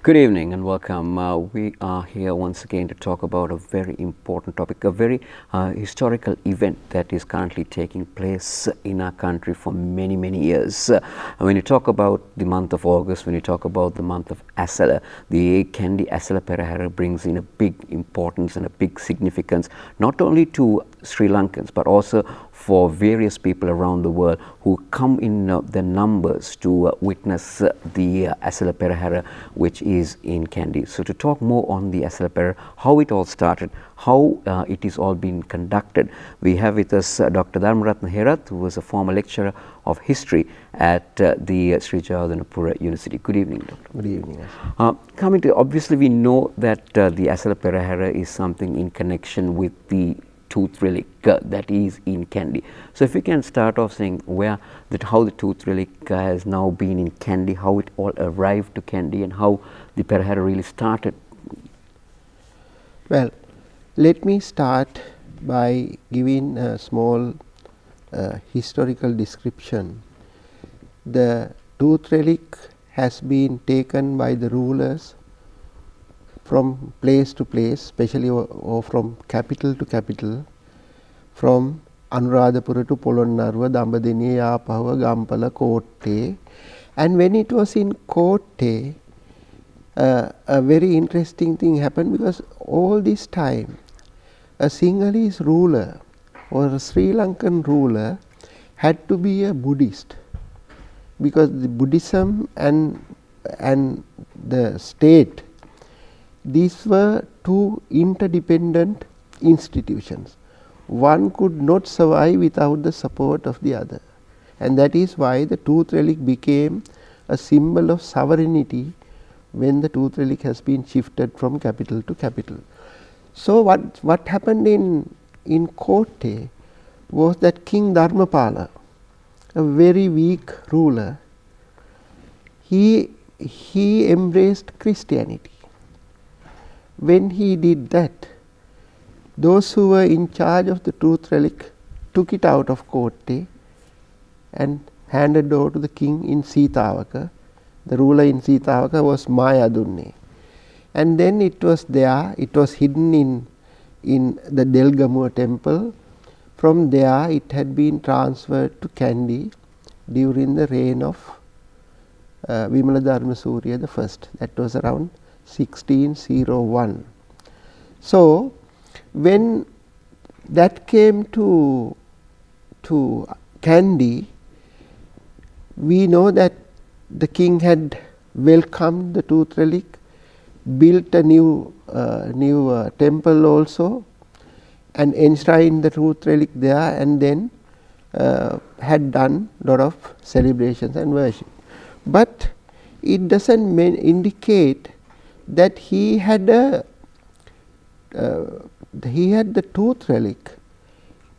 Good evening and welcome. We are here once again to talk about a very important topic, a very historical event that is currently taking place in our country for many, many years. When you talk about the month of August, when you talk about the month of Asala, the Kendi Asala Perahara brings in a big importance and a big significance, not only to Sri Lankans, but also for various people around the world who come in their numbers to witness the Asala Perahara, which is in Kandy. So to talk more on the Asala Perahara, how it all started, how it is all being conducted, we have with us Dr. Dharmaratna Herath, who was a former lecturer of history at the Sri Jayawardenepura University. Good evening, Doctor. Good evening. Coming to, obviously we know that the Asala Perahara is something in connection with the tooth relic that is in Kandy. So if we can start off saying how the tooth relic has now been in Kandy, how it all arrived to Kandy, and how the Perahara really started. Well, let me start by giving a small historical description. The tooth relic has been taken by the rulers from place to place, especially or from capital to capital, from Anuradhapura to Polonnaruwa, Dambadeniya, Yapawa, Gampala, Kotte. And when it was in Kotte, a very interesting thing happened, because all this time a Sinhalese ruler or a Sri Lankan ruler had to be a Buddhist, because the Buddhism and the state, these were two interdependent institutions. One could not survive without the support of the other, and that is why the tooth relic became a symbol of sovereignty when the tooth relic has been shifted from capital to capital. So what happened in Kotte was that King Dharmapala, a very weak ruler, he embraced Christianity. When he did that, those who were in charge of the tooth relic took it out of Kotte and handed over to the king in Sitawaka. The ruler in Sitawaka was Mayadunne. And then it was there, it was hidden in the Delgamuwa temple. From there it had been transferred to Kandy during the reign of Vimala Surya I. That was around 1601. So when that came to Kandy, we know that the king had welcomed the tooth relic, built a new temple also, and enshrined the tooth relic there, and then had done a lot of celebrations and worship. But it doesn't indicate that he had the tooth relic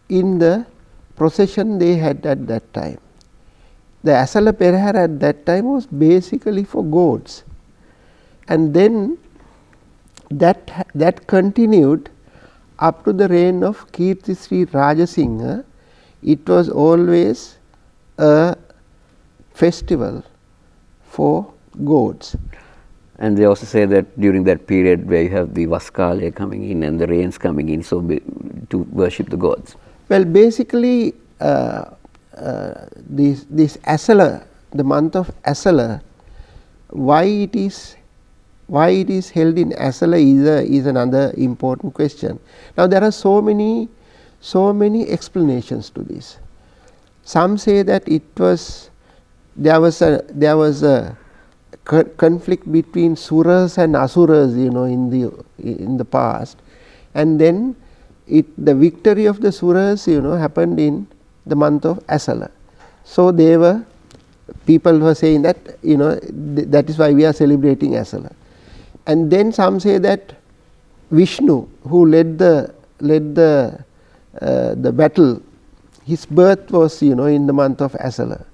in the procession they had at that time. The Asala Perahara at that time was basically for gods, and then that continued up to the reign of Kirtisri Rajasingha. It was always a festival for gods. And they also say that during that period where you have the Vaskale coming in and the rains coming in, so to worship the gods. Well, basically this Asala, the month of Asala, why it is held in Asala is another important question. Now there are so many explanations to this. Some say that there was a conflict between Suras and Asuras, in the past, and then the victory of the Suras, happened in the month of Asala. So people were saying that, that is why we are celebrating Asala. And then some say that Vishnu, who led the battle, his birth was, in the month of Asala.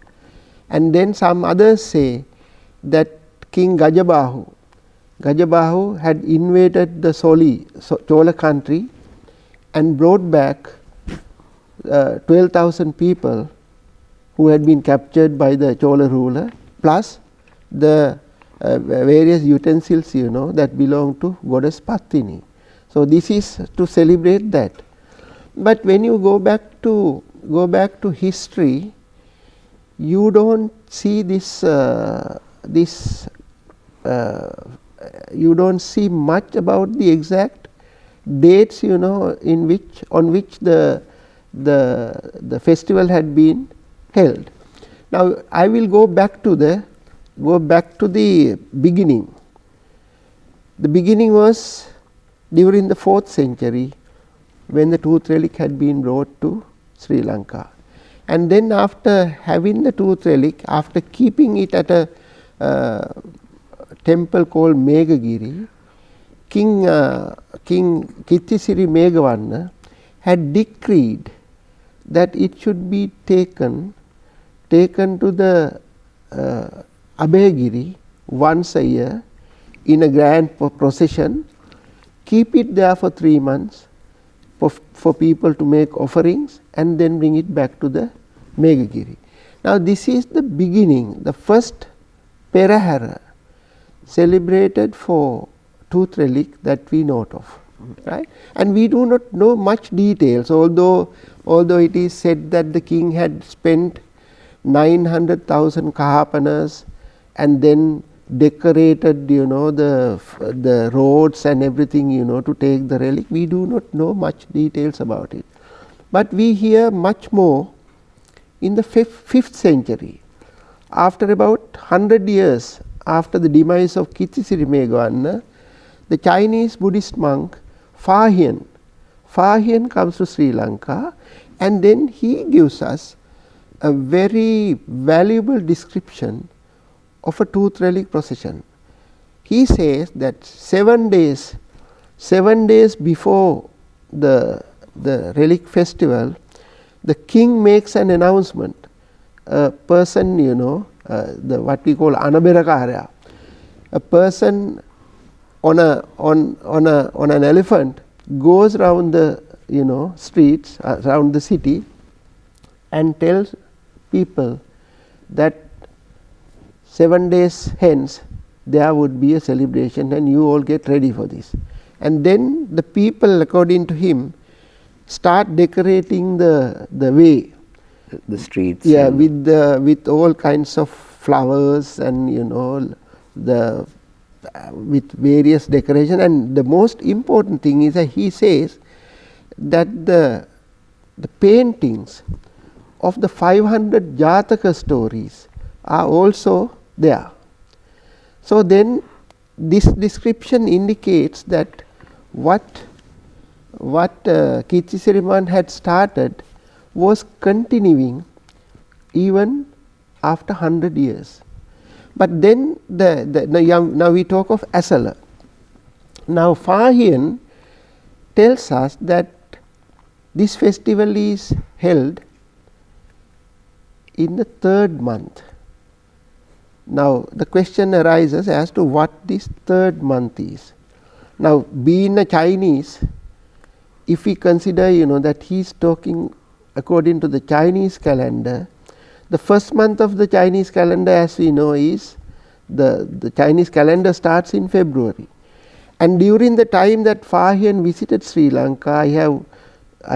And then some others say that King Gajabahu had invaded the Chola country and brought back 12,000 people who had been captured by the Chola ruler, plus the various utensils, that belong to goddess Pattini. So this is to celebrate that. But when you go back to history, you don't see this. You don't see much about the exact dates, on which the festival had been held. Now I will go back to the beginning. The beginning was during the 4th century, when the tooth relic had been brought to Sri Lanka, and then after having the tooth relic, after keeping it at a temple called Megagiri, King Kittisiri Megavanna had decreed that it should be taken to the Abhayagiri once a year in a grand procession, keep it there for 3 months for people to make offerings, and then bring it back to the Megagiri. Now this is the beginning, the first Perahara celebrated for tooth relic that we know of, right? And we do not know much details, although it is said that the king had spent 900,000 kahapanas and then decorated, the roads and everything, to take the relic. We do not know much details about it, but we hear much more in the 5th century, after about 100 years after the demise of Kittisiri Megavanna. The Chinese Buddhist monk Fa Hien comes to Sri Lanka, and then he gives us a very valuable description of a tooth relic procession. He says that 7 days before the relic festival, the king makes an announcement. A person, what we call Anaberakara, a person on an elephant goes around the streets around the city and tells people that 7 days hence there would be a celebration and you all get ready for this. And then the people, according to him, start decorating the way, the streets, with all kinds of flowers and with various decoration. And the most important thing is that he says that the paintings of the 500 Jataka stories are also there. So then this description indicates that what Kittisiriman had started was continuing even after 100 years. But then now we talk of Asala. Now Fa Hien tells us that this festival is held in the 3rd month. Now the question arises as to what this 3rd month is. Now, being a Chinese, if we consider that he is talking according to the Chinese calendar, the first month of the Chinese calendar, as we know, is the Chinese calendar starts in February. And during the time that Fa Hien visited Sri Lanka, I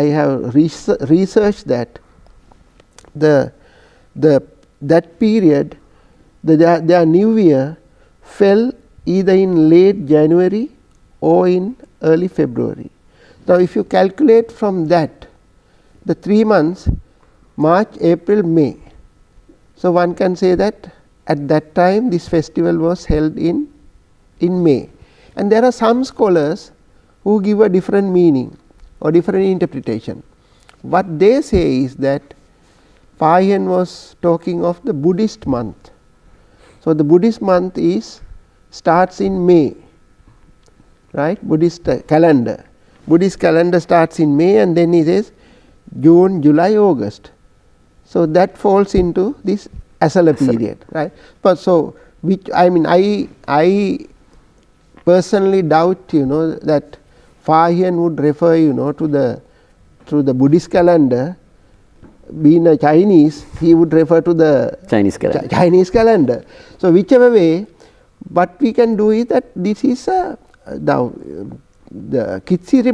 have researched that that period, their new year fell either in late January or in early February. Now if you calculate from that the 3 months, March, April, May, so one can say that at that time this festival was held in May. And there are some scholars who give a different meaning or different interpretation. What they say is that Fa Hien was talking of the Buddhist month. So the Buddhist month starts in May, right? Buddhist calendar. Buddhist calendar starts in May, and then he says June, July, August. So that falls into this Asala period, right? But so I personally doubt that Fa Hien would refer to the Buddhist calendar. Being a Chinese, he would refer to the Chinese calendar. Chinese calendar. So whichever way, what we can do is that this is now the Kitsiri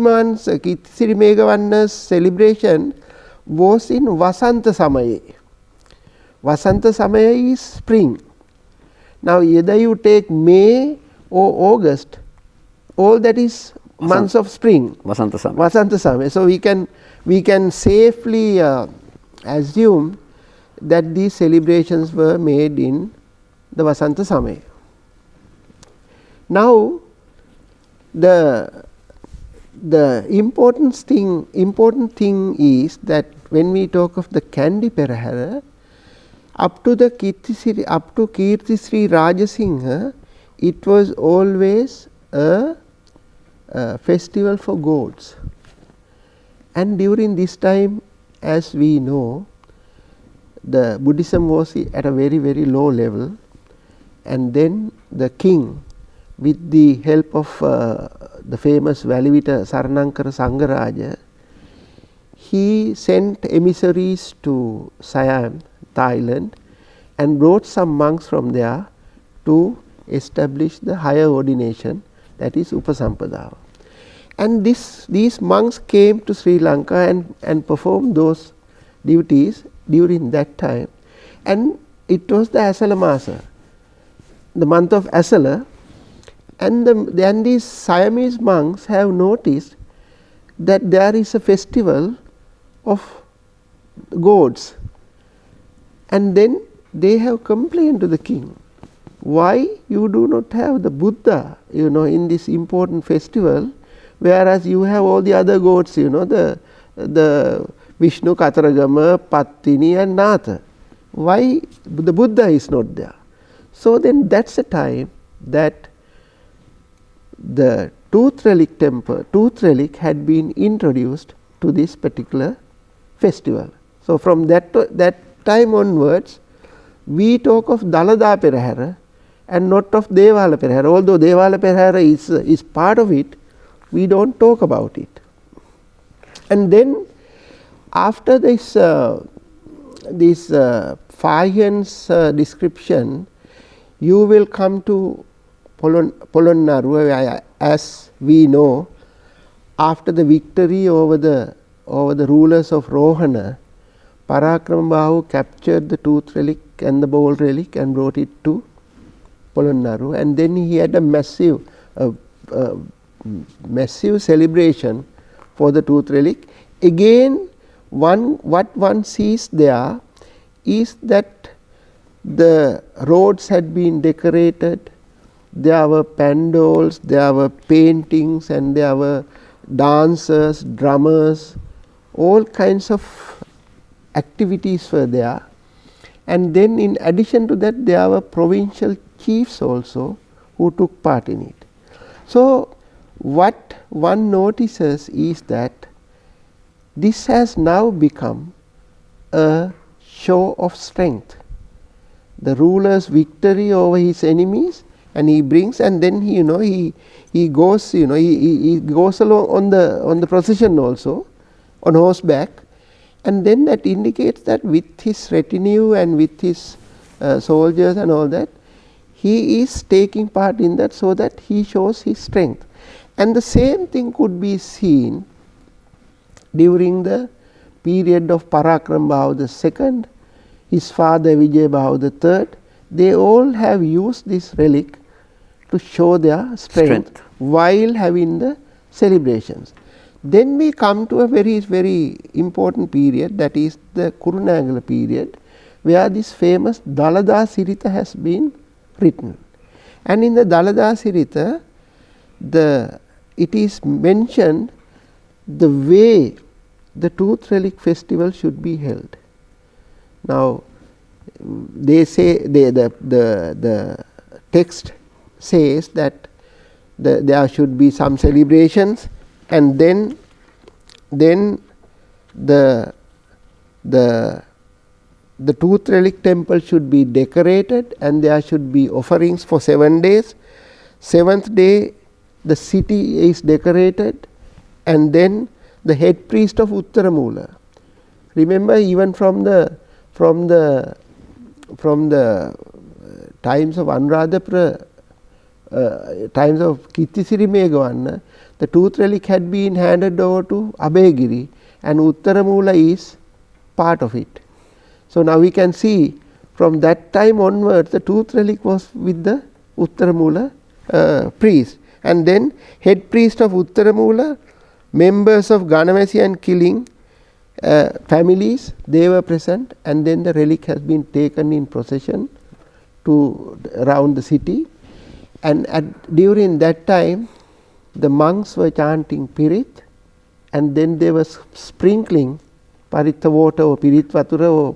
Megavanna's celebration was in Vasanta Samaya. Vasanta Samaya is spring. Now either you take May or August, all that is months of spring. Vasanta Samaya. Vasanta Samaya. So we can safely assume that these celebrations were made in the Vasanta Samaya. Now the important thing is that when we talk of the Kandi Perahara, up to Kirtisri Rajasingha, it was always a festival for gods. And during this time, as we know, the Buddhism was at a very, very low level, and then the king, with the help of the famous Valivita Saranankara Sangaraja, he sent emissaries to Siam, Thailand, and brought some monks from there to establish the higher ordination, that is Upasampadava. And these monks came to Sri Lanka and performed those duties during that time, and it was the Asala Masa, the month of Asala. And then these Siamese monks have noticed that there is a festival of gods, and then they have complained to the king, why you do not have the Buddha, in this important festival, whereas you have all the other gods, the Vishnu, Kataragama, Pattini and Natha. Why the Buddha is not there? So then that's the time that the tooth relic had been introduced to this particular festival. So from that time onwards, we talk of Dalada Perahara and not of Devala Perahara. Although Devala Perahara is part of it, we don't talk about it. And then after this Fahian's description, you will come to Polonnaruwa. As we know, after the victory over the rulers of Rohana, Parakrambahu captured the tooth relic and the bowl relic and brought it to Polonnaruwa, and then he had a massive celebration for the tooth relic. Again, what one sees there is that the roads had been decorated, there were pandols, there were paintings, and there were dancers, drummers, all kinds of activities were there. And then in addition to that, there were provincial chiefs also who took part in it. So what one notices is that this has now become a show of strength. The ruler's victory over his enemies, and he brings, and then he goes, he goes along on the procession also on horseback, and then that indicates that with his retinue and with his soldiers and all that, he is taking part in that, so that he shows his strength. And the same thing could be seen during the period of Parakrambahu II, his father Vijaybahu III. They all have used this relic to show their strength while having the celebrations. Then we come to a very, very important period, that is the Kurunaga period, where this famous Dalada Sirita has been written. And in the Dalada Sirita, it is mentioned the way the tooth relic festival should be held. Now they say, the text says that there should be some celebrations, and then the tooth relic temple should be decorated, and there should be offerings for 7 days. 7th day the city is decorated, and then the head priest of Uttaramula. Remember, even from the times of Anuradhapura times of Kittisiri Megawanna, the tooth relic had been handed over to Abhayagiri, and Uttaramula is part of it. So now we can see from that time onwards the tooth relic was with the Uttaramula priest, and then head priest of Uttaramula, members of Ganamasi and Killing families, they were present, and then the relic has been taken in procession to around the city, and during that time the monks were chanting Pirit, and then they were sprinkling Paritta water or Pirit Vatura or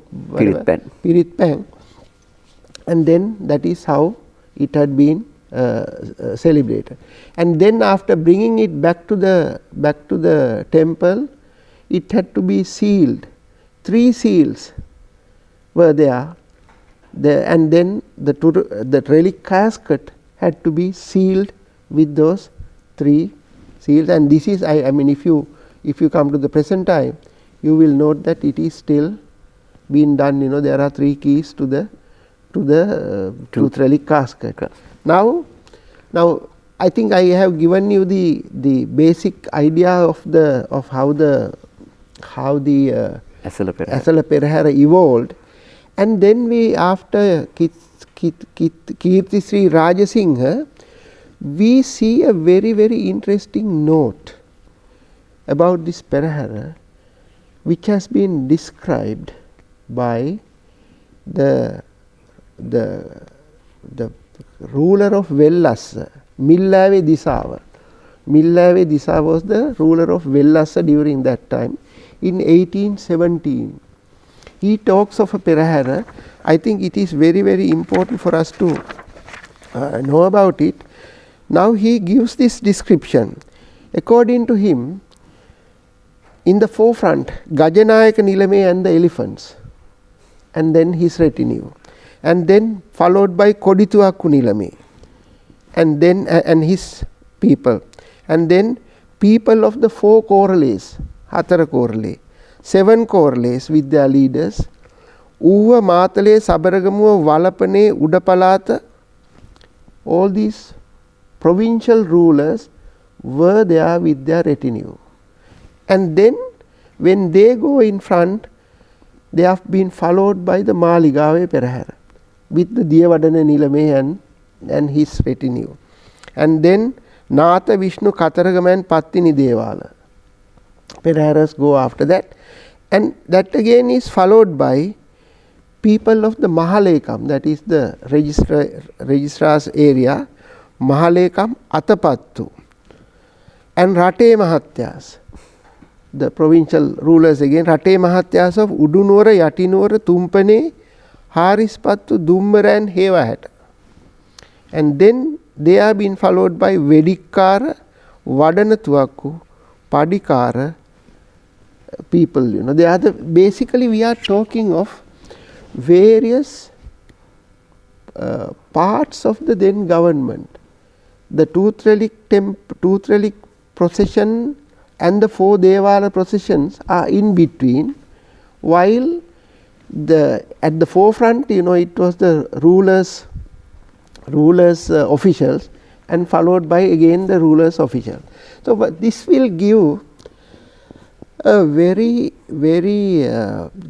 Pirit Pang, and then that is how it had been celebrated. And then after bringing it back to the temple, it had to be sealed. 3 seals were there, and then the relic casket had to be sealed with those 3 seals. And this is, I mean, if you come to the present time, you will note that it is still being done. There are 3 keys to the tooth relic casket. Now I think I have given you the basic idea of how the Asala Perahara evolved, and then we, after Kirtisri Rajasingha, we see a very, very interesting note about this Perahara, which has been described by the ruler of Vellassa, Millave Disava. Millave Disa was the ruler of Vellassa during that time in 1817. He talks of a Perahara. I think it is very, very important for us to know about it. Now he gives this description. According to him, in the forefront, Gajanayaka Nilame and the elephants, and then his retinue, and then followed by Kodituaku Nilame, and then his people, and then people of the 4 Korales, Hatara Korale, 7 Korales with their leaders, Uva Matale, Sabaragamu, Valapane, Udapalata. All these provincial rulers were there with their retinue. And then when they go in front, they have been followed by the Maligave Perahara with the Diyavadana Nilame and his retinue. And then Nata Vishnu Kataragama and Pattini Devala Peraharas go after that, and that again is followed by people of the Mahalekam, that is the registrar's area, Mahalekam Atapattu, and Rate Mahatyas, the provincial rulers again, Rate Mahatyas of Udunura, Yatinura, Tumpane, Harispattu, Dummara and Hevahata. And then they are being followed by Vedikara, Vadanatuaku, Padikara people. They are basically we are talking of various parts of the then government. The tooth relic procession and the 4 Devala processions are in between, while at the forefront, it was the rulers officials, and followed by again the rulers officials. So but this will give a very, very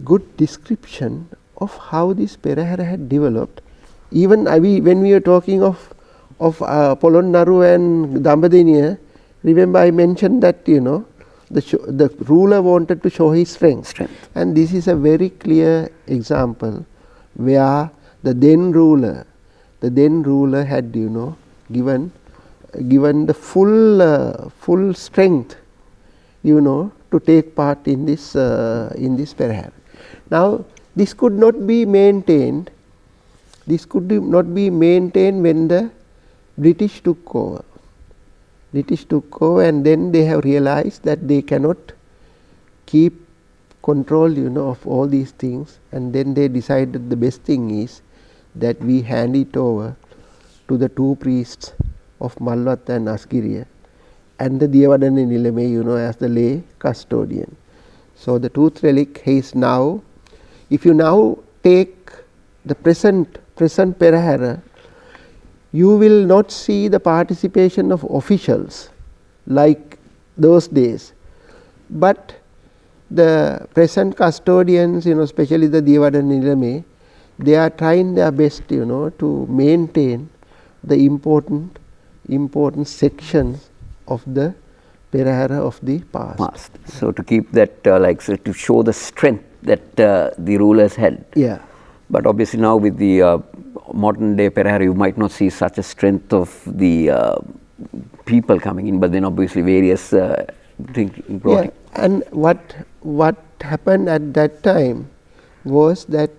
good description of how this Perahara had developed. Even when we are talking of Polonnaru and Dambadeniya, remember I mentioned that the ruler wanted to show his strength. And this is a very clear example where the then ruler had given the full strength to take part in this Perahara. Now this could not be maintained. When the British took over. And then they have realized that they cannot keep control of all these things, and then they decided the best thing is that we hand it over to the 2 priests of Malvatta and Asgiriya, and the Diyavadana Nilame as the lay custodian. So the tooth relic is now, if you now take the present Perahara, you will not see the participation of officials like those days, but the present custodians, especially the Devada Nilame, they are trying their best, to maintain the important sections of the Perahera of the past. So to keep that, to show the strength that the rulers had. Yeah. But obviously now with the modern day Perahera, you might not see such a strength of the people coming in, but then obviously various things brought in. And what happened at that time was that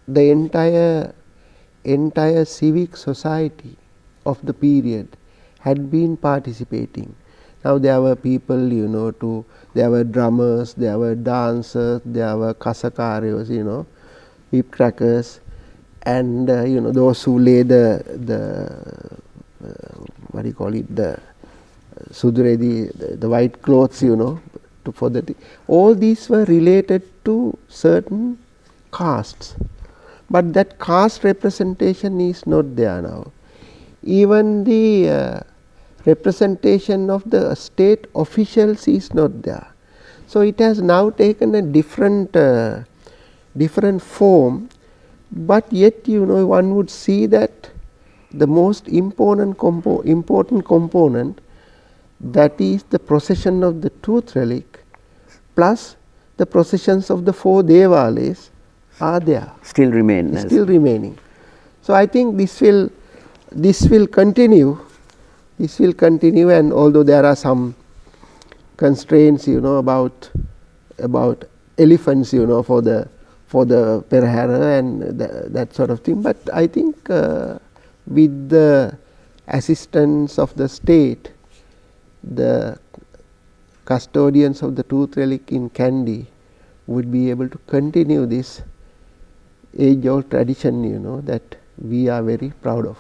the entire civic society of the period had been participating. Now there were people, there were drummers, there were dancers, there were kasakarios, whip crackers, and those who lay the suduredi, the white clothes, for the all these were related to certain castes, but that caste representation is not there now. Even the representation of the state officials is not there. So it has now taken a different form, but yet one would see that the most important component, that is the procession of the tooth relic plus the processions of the 4 Devales are there. Still remaining. So I think this will continue. This will continue, and although there are some constraints, about elephants, for the Perahera and that sort of thing, but I think with the assistance of the state, the custodians of the tooth relic in Kandy would be able to continue this age-old tradition, that we are very proud of.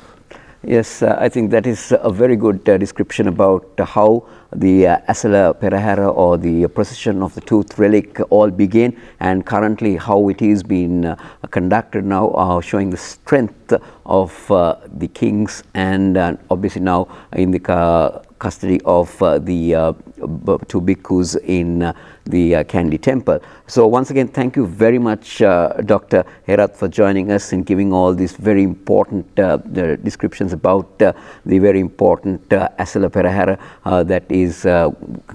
Yes, I think that is a very good description about how the Asala Perahera or the procession of the tooth relic all began, and currently how it is being conducted now, showing the strength of the kings, and obviously now in the custody of the 2 bhikkhus in the Kandy temple. So once again, thank you very much, Dr. Herath, for joining us and giving all these very important descriptions about the very important Asala Perahera that is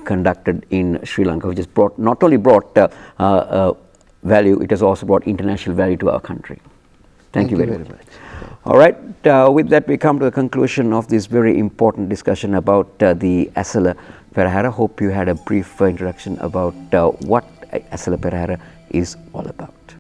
conducted in Sri Lanka, which has not only brought value, it has also brought international value to our country. Thank you very much. All right, with that we come to the conclusion of this very important discussion about the Asala Perahera. Hope you had a brief introduction about what Asala Perahera is all about.